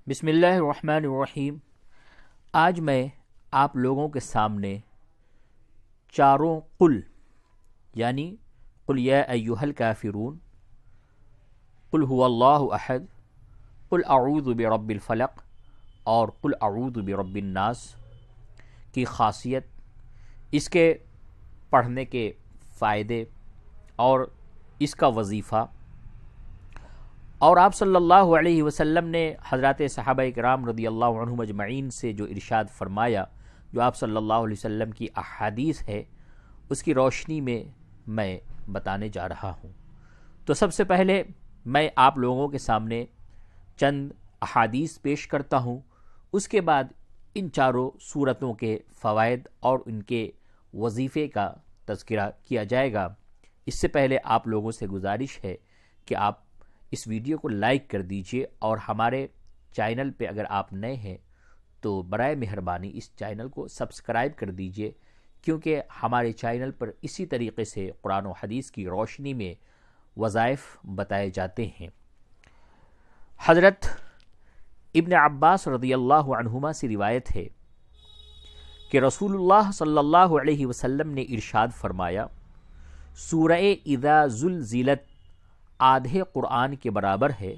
بسم اللہ الرحمن الرحیم۔ آج میں آپ لوگوں کے سامنے چاروں قل یعنی قل یا ایھا الکافرون، قل هو اللہ احد، قل اعوذ برب الفلق اور قل اعوذ برب الناس کی خاصیت، اس کے پڑھنے کے فائدے اور اس کا وظیفہ، اور آپ صلی اللہ علیہ وسلم نے حضرات صحابہ کرام رضی اللہ عنہم اجمعین سے جو ارشاد فرمایا، جو آپ صلی اللہ علیہ وسلم کی احادیث ہے، اس کی روشنی میں بتانے جا رہا ہوں۔ تو سب سے پہلے میں آپ لوگوں کے سامنے چند احادیث پیش کرتا ہوں، اس کے بعد ان چاروں سورتوں کے فوائد اور ان کے وظیفے کا تذکرہ کیا جائے گا۔ اس سے پہلے آپ لوگوں سے گزارش ہے کہ آپ اس ویڈیو کو لائک کر دیجئے، اور ہمارے چینل پہ اگر آپ نئے ہیں تو برائے مہربانی اس چینل کو سبسکرائب کر دیجئے، کیونکہ ہمارے چینل پر اسی طریقے سے قرآن و حدیث کی روشنی میں وظائف بتائے جاتے ہیں۔ حضرت ابن عباس رضی اللہ عنہما سے روایت ہے کہ رسول اللہ صلی اللہ علیہ وسلم نے ارشاد فرمایا، سورہ اذا زلزلت آدھے قرآن کے برابر ہے،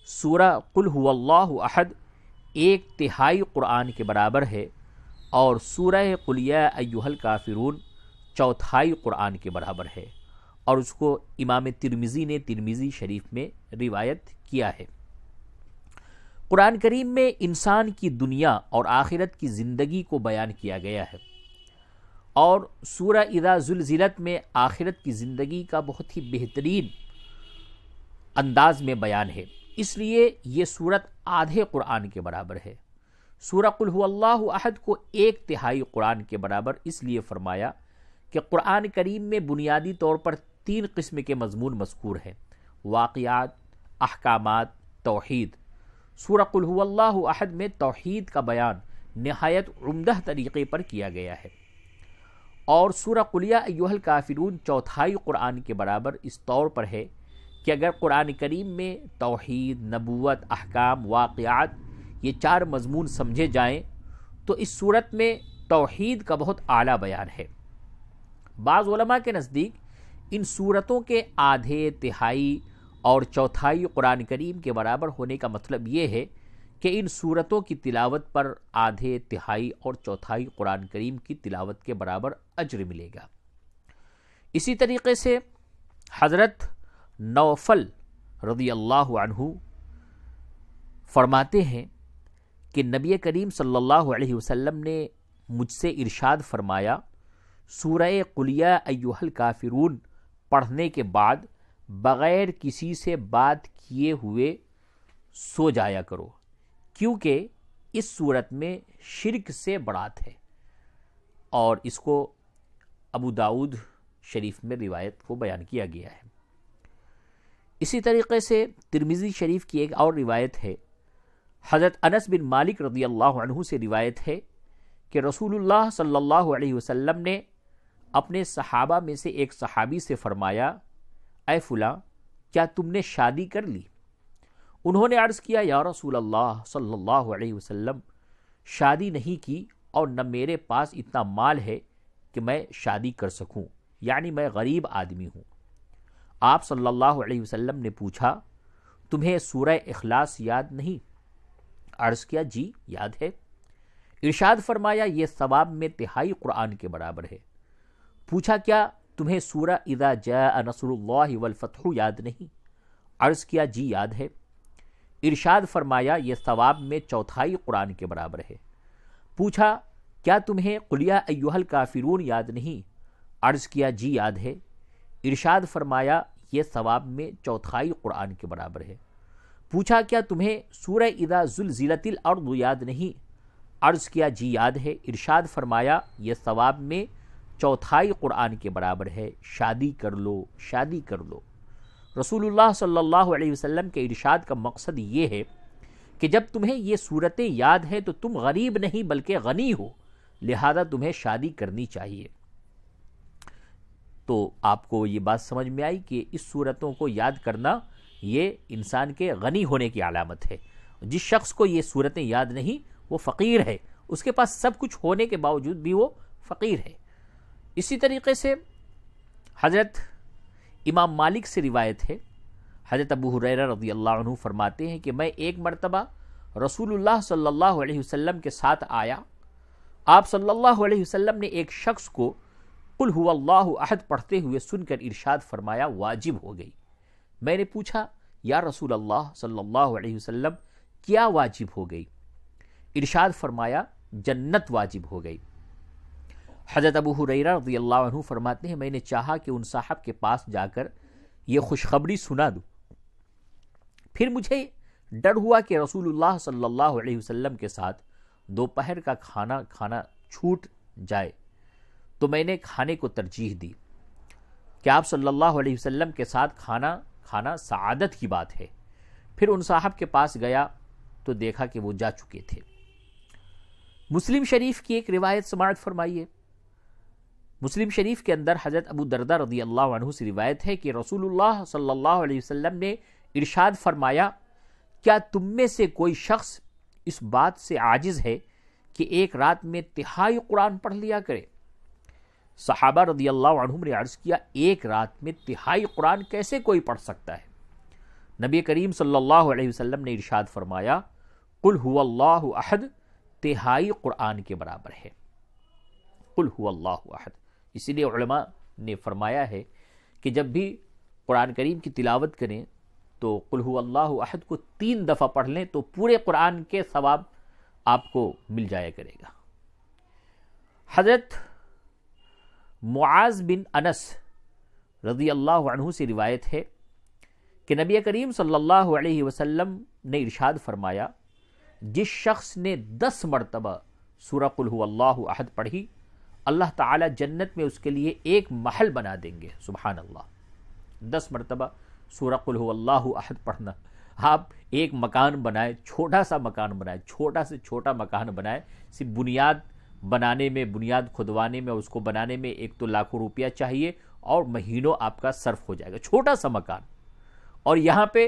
سورہ قل هو اللہ احد 1/3 قرآن کے برابر ہے، اور سورہ قل یا ایھا الکافرون 1/4 قرآن کے برابر ہے، اور اس کو امام ترمذی نے ترمذی شریف میں روایت کیا ہے۔ قرآن کریم میں انسان کی دنیا اور آخرت کی زندگی کو بیان کیا گیا ہے، اور سورہ اذا زلزلت میں آخرت کی زندگی کا بہت ہی بہترین انداز میں بیان ہے، اس لیے یہ سورت آدھے قرآن کے برابر ہے۔ سورہ قل هو اللہ احد کو 1/3 قرآن کے برابر اس لیے فرمایا کہ قرآن کریم میں بنیادی طور پر 3 قسم کے مضمون مذکور ہیں: واقعات، احکامات، توحید۔ سورہ قل هو اللہ احد میں توحید کا بیان نہایت عمدہ طریقے پر کیا گیا ہے، اور سورہ قل یا ایھا الکافرون 1/4 قرآن کے برابر اس طور پر ہے کہ اگر قرآن کریم میں توحید، نبوت، احکام، واقعات یہ 4 مضمون سمجھے جائیں تو اس صورت میں توحید کا بہت اعلیٰ بیان ہے۔ بعض علماء کے نزدیک ان صورتوں کے آدھے، تہائی اور 1/4 قرآن کریم کے برابر ہونے کا مطلب یہ ہے کہ ان صورتوں کی تلاوت پر آدھے، تہائی اور 1/4 قرآن کریم کی تلاوت کے برابر اجر ملے گا۔ اسی طریقے سے حضرت نوفل رضی اللہ عنہ فرماتے ہیں کہ نبی کریم صلی اللہ علیہ وسلم نے مجھ سے ارشاد فرمایا، سورہ قل یا ایھا الکافرون پڑھنے کے بعد بغیر کسی سے بات کیے ہوئے سو جایا کرو، کیونکہ اس صورت میں شرک سے برات ہے، اور اس کو ابو داؤد شریف میں روایت کو بیان کیا گیا ہے۔ اسی طریقے سے ترمذی شریف کی ایک اور روایت ہے، حضرت انس بن مالک رضی اللہ عنہ سے روایت ہے کہ رسول اللہ صلی اللہ علیہ وسلم نے اپنے صحابہ میں سے ایک صحابی سے فرمایا، اے فلاں، کیا تم نے شادی کر لی؟ انہوں نے عرض کیا، یا رسول اللہ صلی اللہ علیہ وسلم، شادی نہیں کی، اور نہ میرے پاس اتنا مال ہے کہ میں شادی کر سکوں، یعنی میں غریب آدمی ہوں۔ آپ صلی اللہ علیہ وسلم نے پوچھا، تمہیں سورہ اخلاص یاد نہیں؟ عرض کیا، جی یاد ہے۔ ارشاد فرمایا، یہ ثواب میں 1/3 قرآن کے برابر ہے۔ پوچھا، کیا تمہیں سورہ اذا جاء نصر اللہ والفتح یاد نہیں؟ عرض کیا، جی یاد ہے۔ ارشاد فرمایا، یہ ثواب میں 1/4 قرآن کے برابر ہے۔ پوچھا، کیا تمہیں قل یا ایھا الکافرون یاد نہیں؟ عرض کیا، جی یاد ہے۔ ارشاد فرمایا، یہ ثواب میں 1/4 قرآن کے برابر ہے۔ پوچھا، کیا تمہیں سورہ اذا زلزلت الارض یاد نہیں؟ عرض کیا، جی یاد ہے۔ ارشاد فرمایا، یہ ثواب میں 1/4 قرآن کے برابر ہے، شادی کر لو، شادی کر لو۔ رسول اللہ صلی اللہ علیہ وسلم کے ارشاد کا مقصد یہ ہے کہ جب تمہیں یہ صورتیں یاد ہیں تو تم غریب نہیں بلکہ غنی ہو، لہذا تمہیں شادی کرنی چاہیے۔ تو آپ کو یہ بات سمجھ میں آئی کہ اس صورتوں کو یاد کرنا یہ انسان کے غنی ہونے کی علامت ہے، جس شخص کو یہ صورتیں یاد نہیں وہ فقیر ہے، اس کے پاس سب کچھ ہونے کے باوجود بھی وہ فقیر ہے۔ اسی طریقے سے حضرت امام مالک سے روایت ہے، حضرت ابو ہریرہ رضی اللہ عنہ فرماتے ہیں کہ میں ایک مرتبہ رسول اللہ صلی اللہ علیہ وسلم کے ساتھ آیا، آپ صلی اللہ علیہ وسلم نے ایک شخص کو قل هو اللہ احد پڑھتے ہوئے سن کر ارشاد فرمایا واجب ہو گئی۔ میں نے پوچھا یا رسول اللہ صلی اللہ علیہ وسلم کیا واجب ہو گئی؟ ارشاد فرمایا جنت واجب ہو گئی۔ حضرت ابو ہریرہ رضی اللہ عنہ فرماتے ہیں میں نے چاہا کہ ان صاحب کے پاس جا کر یہ خوشخبری سنا دوں، پھر مجھے ڈر ہوا کہ رسول اللہ صلی اللہ علیہ وسلم کے ساتھ دوپہر کا کھانا کھانا چھوٹ جائے، تو میں نے کھانے کو ترجیح دی کہ آپ صلی اللہ علیہ وسلم کے ساتھ کھانا کھانا سعادت کی بات ہے۔ پھر ان صاحب کے پاس گیا تو دیکھا کہ وہ جا چکے تھے۔ مسلم شریف کی ایک روایت سماعت فرمائیے۔ مسلم شریف کے اندر حضرت ابو دردہ رضی اللہ عنہ سے روایت ہے کہ رسول اللہ صلی اللہ علیہ وسلم نے ارشاد فرمایا کیا تم میں سے کوئی شخص اس بات سے عاجز ہے کہ ایک رات میں تہائی قرآن پڑھ لیا کرے؟ صحابہ رضی اللہ عنہم نے عرض کیا ایک رات میں تہائی قرآن کیسے کوئی پڑھ سکتا ہے؟ نبی کریم صلی اللہ علیہ وسلم نے ارشاد فرمایا قل هو اللہ احد تہائی قرآن کے برابر ہے۔ قل هو اللہ احد، اسی لیے علماء نے فرمایا ہے کہ جب بھی قرآن کریم کی تلاوت کریں تو قل هو اللہ احد کو 3 دفعہ پڑھ لیں تو پورے قرآن کے ثواب آپ کو مل جایا کرے گا۔ حضرت معاذ بن انس رضی اللہ عنہ سے روایت ہے کہ نبی کریم صلی اللہ علیہ وسلم نے ارشاد فرمایا جس شخص نے 10 مرتبہ سورہ قل هو اللہ احد پڑھی اللہ تعالی جنت میں اس کے لیے ایک محل بنا دیں گے۔ سبحان اللہ، 10 مرتبہ سورہ قل هو اللہ احد پڑھنا، آپ ایک مکان بنائیں، چھوٹا سا مکان بنائیں، چھوٹا سے چھوٹا مکان بنائیں، صرف بنیاد بنانے میں، بنیاد کھدوانے میں، اس کو بنانے میں ایک تو لاکھوں روپیہ چاہیے اور مہینوں آپ کا صرف ہو جائے گا، چھوٹا سا مکان، اور یہاں پہ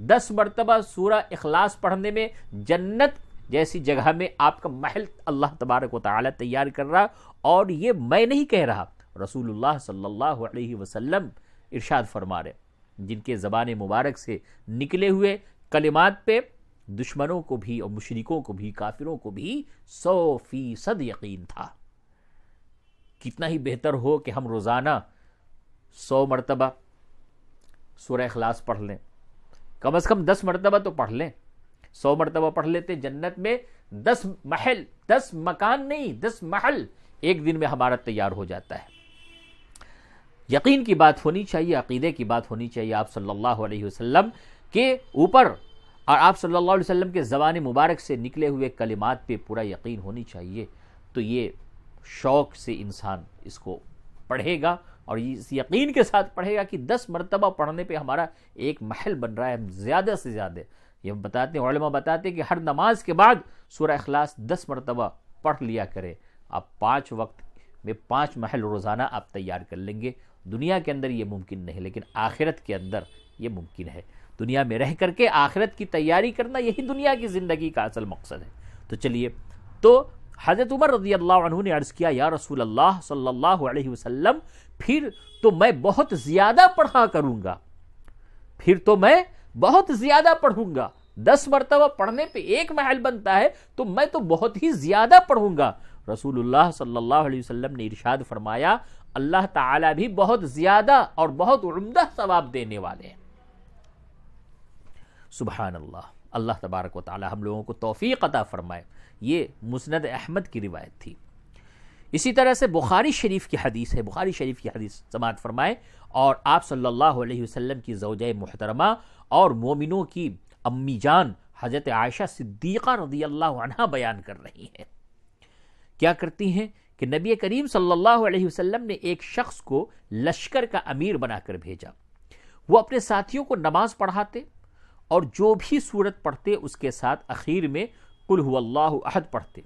10 مرتبہ سورہ اخلاص پڑھنے میں جنت جیسی جگہ میں آپ کا محل اللہ تبارک و تعالی تیار کر رہا۔ اور یہ میں نہیں کہہ رہا، رسول اللہ صلی اللہ علیہ وسلم ارشاد فرما رہے، جن کے زبان مبارک سے نکلے ہوئے کلمات پہ دشمنوں کو بھی اور مشرکوں کو بھی کافروں کو بھی 100% یقین تھا۔ کتنا ہی بہتر ہو کہ ہم روزانہ 100 مرتبہ سورہ اخلاص پڑھ لیں، کم از کم 10 مرتبہ تو پڑھ لیں، 100 مرتبہ پڑھ لیتے جنت میں 10 محل، 10 مکان نہیں 10 محل ایک دن میں ہمارا تیار ہو جاتا ہے۔ یقین کی بات ہونی چاہیے، عقیدے کی بات ہونی چاہیے آپ صلی اللہ علیہ وسلم کے اوپر، اور آپ صلی اللہ علیہ وسلم کے زبان مبارک سے نکلے ہوئے کلمات پہ پورا یقین ہونی چاہیے۔ تو یہ شوق سے انسان اس کو پڑھے گا اور اس یقین کے ساتھ پڑھے گا کہ 10 مرتبہ پڑھنے پہ ہمارا ایک محل بن رہا ہے۔ ہم زیادہ سے زیادہ یہ بتاتے ہیں، علماء بتاتے ہیں کہ ہر نماز کے بعد سورہ اخلاص 10 مرتبہ پڑھ لیا کرے، آپ 5 وقت میں 5 محل روزانہ آپ تیار کر لیں گے۔ دنیا کے اندر یہ ممکن نہیں، لیکن آخرت کے اندر یہ ممکن ہے۔ دنیا میں رہ کر کے آخرت کی تیاری کرنا یہی دنیا کی زندگی کا اصل مقصد ہے۔ تو چلیے، تو حضرت عمر رضی اللہ عنہ نے عرض کیا یا رسول اللہ صلی اللہ علیہ وسلم پھر تو میں بہت زیادہ پڑھا کروں گا، پھر تو میں بہت زیادہ پڑھوں گا، 10 مرتبہ پڑھنے پہ ایک محل بنتا ہے تو میں تو بہت ہی زیادہ پڑھوں گا۔ رسول اللہ صلی اللہ علیہ وسلم نے ارشاد فرمایا اللہ تعالی بھی بہت زیادہ اور بہت عمدہ ثواب دینے والے ہیں۔ سبحان اللہ، اللہ تبارک و تعالی ہم لوگوں کو توفیق عطا فرمائے۔ یہ مسند احمد کی روایت تھی۔ اسی طرح سے بخاری شریف کی حدیث ہے، بخاری شریف کی حدیث سماعت فرمائے، اور آپ صلی اللہ علیہ وسلم کی زوجہ محترمہ اور مومنوں کی امی جان حضرت عائشہ صدیقہ رضی اللہ عنہا بیان کر رہی ہیں۔ کیا کرتی ہیں کہ نبی کریم صلی اللہ علیہ وسلم نے ایک شخص کو لشکر کا امیر بنا کر بھیجا، وہ اپنے ساتھیوں کو نماز پڑھاتے اور جو بھی سورت پڑھتے اس کے ساتھ اخیر میں قل هو اللہ احد پڑھتے۔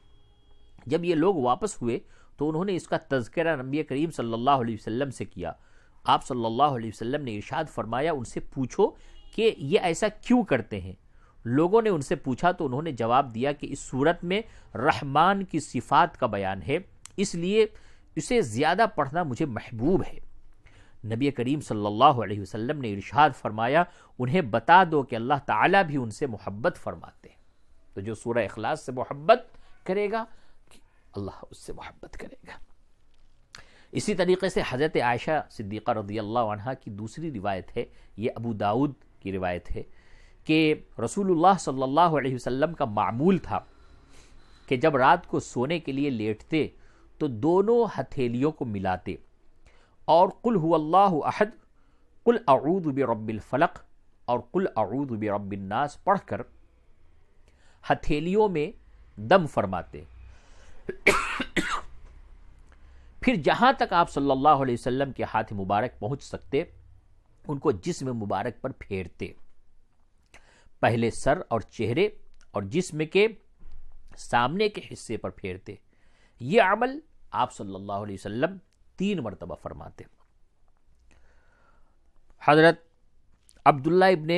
جب یہ لوگ واپس ہوئے تو انہوں نے اس کا تذکرہ نبی کریم صلی اللہ علیہ وسلم سے کیا۔ آپ صلی اللہ علیہ وسلم نے ارشاد فرمایا ان سے پوچھو کہ یہ ایسا کیوں کرتے ہیں؟ لوگوں نے ان سے پوچھا تو انہوں نے جواب دیا کہ اس صورت میں رحمان کی صفات کا بیان ہے، اس لیے اسے زیادہ پڑھنا مجھے محبوب ہے۔ نبی کریم صلی اللہ علیہ وسلم نے ارشاد فرمایا، انہیں بتا دو کہ اللہ تعالیٰ بھی ان سے محبت فرماتے ہیں۔ تو جو سورہ اخلاص سے محبت کرے گا اللہ اس سے محبت کرے گا۔ اسی طریقے سے حضرت عائشہ صدیقہ رضی اللہ عنہا کی دوسری روایت ہے، یہ ابو داؤد کی روایت ہے، کہ رسول اللہ صلی اللہ علیہ وسلم کا معمول تھا کہ جب رات کو سونے کے لیے لیٹتے تو دونوں ہتھیلیوں کو ملاتے اور قل هو اللہ احد، قل اعوذ برب الفلق اور قل اعوذ برب الناس پڑھ کر ہتھیلیوں میں دم فرماتے، پھر جہاں تک آپ صلی اللہ علیہ وسلم کے ہاتھ مبارک پہنچ سکتے ان کو جسم مبارک پر پھیرتے، پہلے سر اور چہرے اور جسم کے سامنے کے حصے پر پھیرتے۔ یہ عمل آپ صلی اللہ علیہ وسلم 3 مرتبہ فرماتے۔ حضرت عبداللہ ابن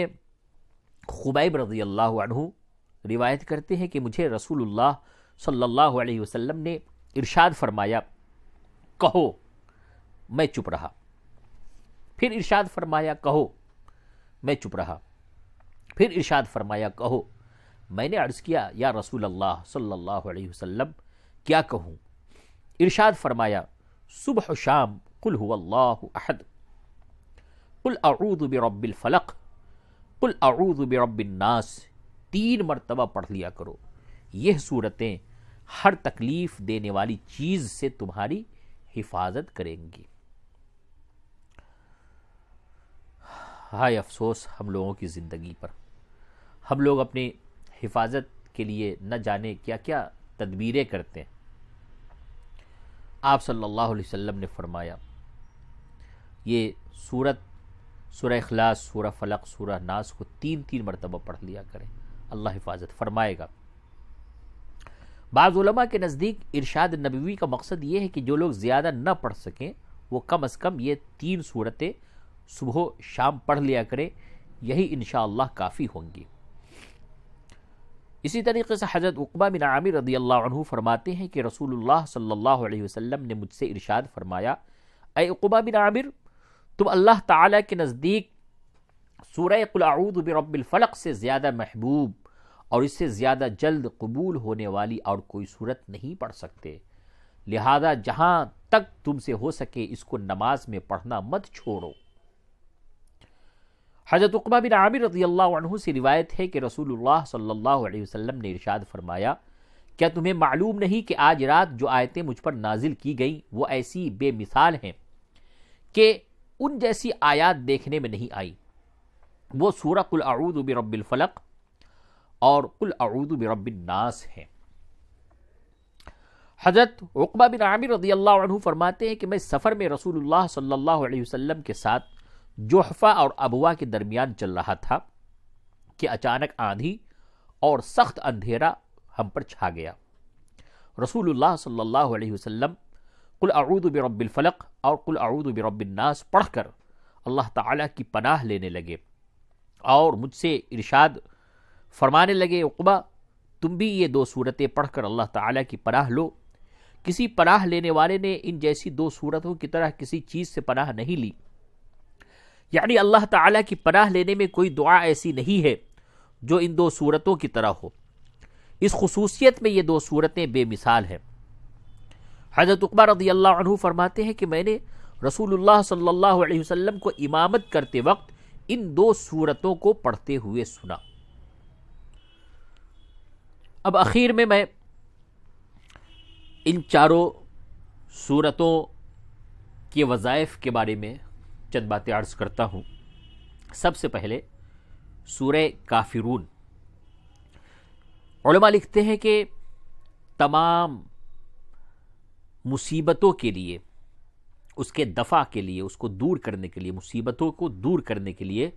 خبیب رضی اللہ عنہ روایت کرتے ہیں کہ مجھے رسول اللہ صلی اللہ علیہ وسلم نے ارشاد فرمایا کہو، میں چپ رہا، پھر ارشاد فرمایا کہو، میں چپ رہا، پھر ارشاد فرمایا کہو۔ میں نے عرض کیا یا رسول اللہ صلی اللہ علیہ وسلم کیا کہوں؟ ارشاد فرمایا صبح و شام قل هو اللہ احد، قل اعوذ برب الفلق، قل اعوذ برب الناس 3 مرتبہ پڑھ لیا کرو، یہ صورتیں ہر تکلیف دینے والی چیز سے تمہاری حفاظت کریں گی۔ ہائے افسوس ہم لوگوں کی زندگی پر، ہم لوگ اپنی حفاظت کے لیے نہ جانے کیا کیا تدبیریں کرتے ہیں۔ آپ صلی اللہ علیہ وسلم نے فرمایا یہ سورہ اخلاص، سورہ فلق، سورہ ناس کو 3 مرتبہ پڑھ لیا کریں، اللہ حفاظت فرمائے گا۔ بعض علماء کے نزدیک ارشاد نبوی کا مقصد یہ ہے کہ جو لوگ زیادہ نہ پڑھ سکیں وہ کم از کم یہ 3 صورتیں صبح و شام پڑھ لیا کریں، یہی انشاءاللہ کافی ہوں گی۔ اسی طریقے سے حضرت عقبہ بن عامر رضی اللہ عنہ فرماتے ہیں کہ رسول اللہ صلی اللہ علیہ وسلم نے مجھ سے ارشاد فرمایا، اے عقبہ بن عامر، تم اللہ تعالیٰ کے نزدیک سورہ قل اعوذ برب الفلق سے زیادہ محبوب اور اس سے زیادہ جلد قبول ہونے والی اور کوئی صورت نہیں پڑھ سکتے، لہذا جہاں تک تم سے ہو سکے اس کو نماز میں پڑھنا مت چھوڑو۔ حضرت عقبہ بن عامر رضی اللہ عنہ سے روایت ہے کہ رسول اللہ صلی اللہ علیہ وسلم نے ارشاد فرمایا، کیا تمہیں معلوم نہیں کہ آج رات جو آیتیں مجھ پر نازل کی گئیں وہ ایسی بے مثال ہیں کہ ان جیسی آیات دیکھنے میں نہیں آئی۔ وہ سورہ قل اعوذ برب الفلق اور قل اعوذ برب الناس ہیں۔ حضرت عقبہ بن عامر رضی اللہ عنہ فرماتے ہیں کہ میں سفر میں رسول اللہ صلی اللہ علیہ وسلم کے ساتھ جحفہ اور ابوا کے درمیان چل رہا تھا کہ اچانک آندھی اور سخت اندھیرا ہم پر چھا گیا۔ رسول اللہ صلی اللہ علیہ وسلم قل اعوذ برب الفلق اور قل اعوذ برب الناس پڑھ کر اللہ تعالیٰ کی پناہ لینے لگے اور مجھ سے ارشاد فرمانے لگے، عقبہ تم بھی یہ 2 صورتیں پڑھ کر اللہ تعالیٰ کی پناہ لو۔ کسی پناہ لینے والے نے ان جیسی 2 صورتوں کی طرح کسی چیز سے پناہ نہیں لی، یعنی اللہ تعالیٰ کی پناہ لینے میں کوئی دعا ایسی نہیں ہے جو ان 2 صورتوں کی طرح ہو۔ اس خصوصیت میں یہ 2 صورتیں بے مثال ہیں۔ حضرت عقبہ رضی اللہ عنہ فرماتے ہیں کہ میں نے رسول اللہ صلی اللہ علیہ وسلم کو امامت کرتے وقت ان 2 صورتوں کو پڑھتے ہوئے سنا۔ اب اخیر میں ان 4 صورتوں کے وظائف کے بارے میں چند باتیں عرض کرتا ہوں۔ سب سے پہلے سورہ کافرون، علماء لکھتے ہیں کہ تمام مصیبتوں کے لیے، اس کے دفع کے لیے، اس کو دور کرنے کے لیے، مصیبتوں کو دور کرنے کے لیے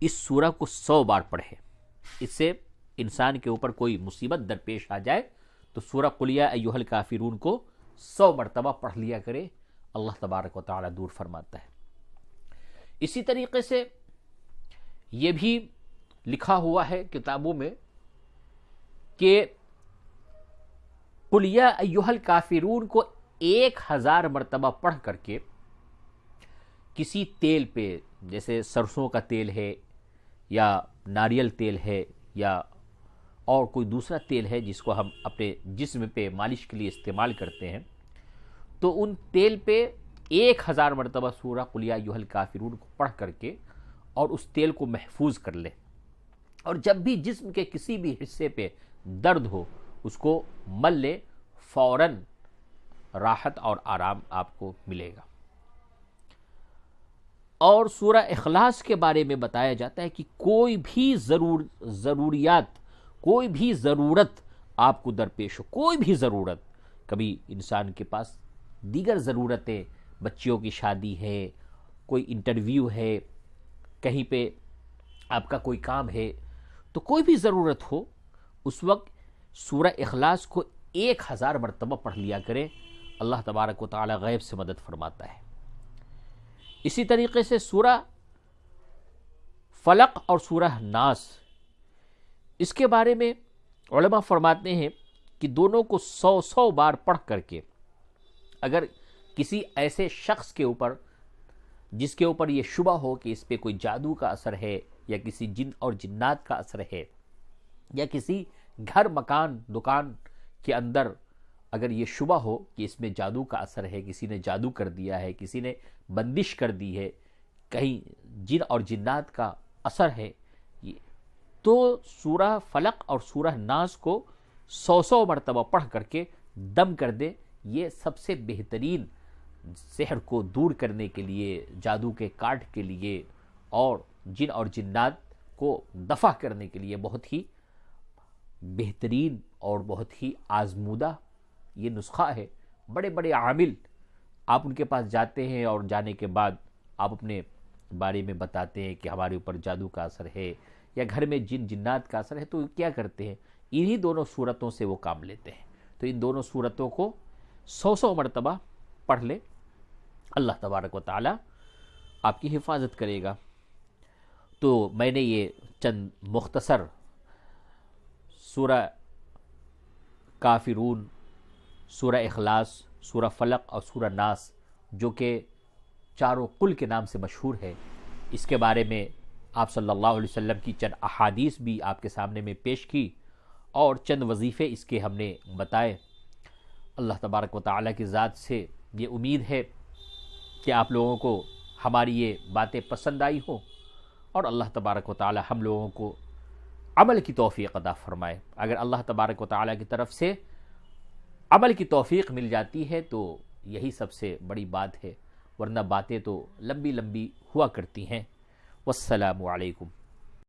اس سورہ کو 100 بار پڑھے۔ اس سے انسان کے اوپر کوئی مصیبت درپیش آ جائے تو سورہ قل یا ایھا الکافرون کو 100 مرتبہ پڑھ لیا کرے، اللہ تبارک و تعالی دور فرماتا ہے۔ اسی طریقے سے یہ بھی لکھا ہوا ہے کتابوں میں کہ قل یا ایھا الکافرون کو 1000 مرتبہ پڑھ کر کے کسی تیل پہ، جیسے سرسوں کا تیل ہے یا ناریل تیل ہے یا اور کوئی دوسرا تیل ہے جس کو ہم اپنے جسم پہ مالش کے لیے استعمال کرتے ہیں، تو ان تیل پہ 1000 مرتبہ سورہ قل یا ایھا الکافرون کو پڑھ کر کے اور اس تیل کو محفوظ کر لیں، اور جب بھی جسم کے کسی بھی حصے پہ درد ہو اس کو مل لے، فوراً راحت اور آرام آپ کو ملے گا۔ اور سورہ اخلاص کے بارے میں بتایا جاتا ہے کہ کوئی بھی ضروریات، کوئی بھی ضرورت آپ کو درپیش ہو، کوئی بھی ضرورت، کبھی انسان کے پاس دیگر ضرورتیں، بچیوں کی شادی ہے، کوئی انٹرویو ہے، کہیں پہ آپ کا کوئی کام ہے، تو کوئی بھی ضرورت ہو، اس وقت سورہ اخلاص کو 1000 مرتبہ پڑھ لیا کریں، اللہ تبارک و تعالی غیب سے مدد فرماتا ہے۔ اسی طریقے سے سورہ فلق اور سورہ ناس، اس کے بارے میں علماء فرماتے ہیں کہ دونوں کو 100 بار پڑھ کر کے اگر کسی ایسے شخص کے اوپر جس کے اوپر یہ شبہ ہو کہ اس پہ کوئی جادو کا اثر ہے یا کسی جن اور جنات کا اثر ہے، یا کسی گھر، مکان، دکان کے اندر اگر یہ شبہ ہو کہ اس میں جادو کا اثر ہے، کسی نے جادو کر دیا ہے، کسی نے بندش کر دی ہے، کہیں جن اور جنات کا اثر ہے، تو سورہ فلق اور سورہ ناس کو 100 مرتبہ پڑھ کر کے دم کر دے۔ یہ سب سے بہترین سحر کو دور کرنے کے لیے، جادو کے کاٹ کے لیے اور جن اور جنات کو دفع کرنے کے لیے بہت ہی بہترین اور بہت ہی آزمودہ یہ نسخہ ہے۔ بڑے بڑے عامل آپ ان کے پاس جاتے ہیں اور جانے کے بعد آپ اپنے بارے میں بتاتے ہیں کہ ہمارے اوپر جادو کا اثر ہے یا گھر میں جن جنات کا اثر ہے، تو کیا کرتے ہیں، انہی دونوں صورتوں سے وہ کام لیتے ہیں۔ تو ان دونوں صورتوں کو 100 مرتبہ پڑھ لے، اللہ تبارک و تعالی آپ کی حفاظت کرے گا۔ تو میں نے یہ چند مختصر سورہ کافرون، سورہ اخلاص، سورہ فلق اور سورہ ناس، جو کہ چاروں قل کے نام سے مشہور ہے، اس کے بارے میں آپ صلی اللہ علیہ وسلم کی چند احادیث بھی آپ کے سامنے میں پیش کی اور چند وظیفے اس کے ہم نے بتائے۔ اللہ تبارک و تعالیٰ کی ذات سے یہ امید ہے کہ آپ لوگوں کو ہماری یہ باتیں پسند آئی ہوں، اور اللہ تبارک و تعالیٰ ہم لوگوں کو عمل کی توفیق عطا فرمائے۔ اگر اللہ تبارک و تعالیٰ کی طرف سے عمل کی توفیق مل جاتی ہے تو یہی سب سے بڑی بات ہے، ورنہ باتیں تو لمبی لمبی ہوا کرتی ہیں۔ والسلام علیکم۔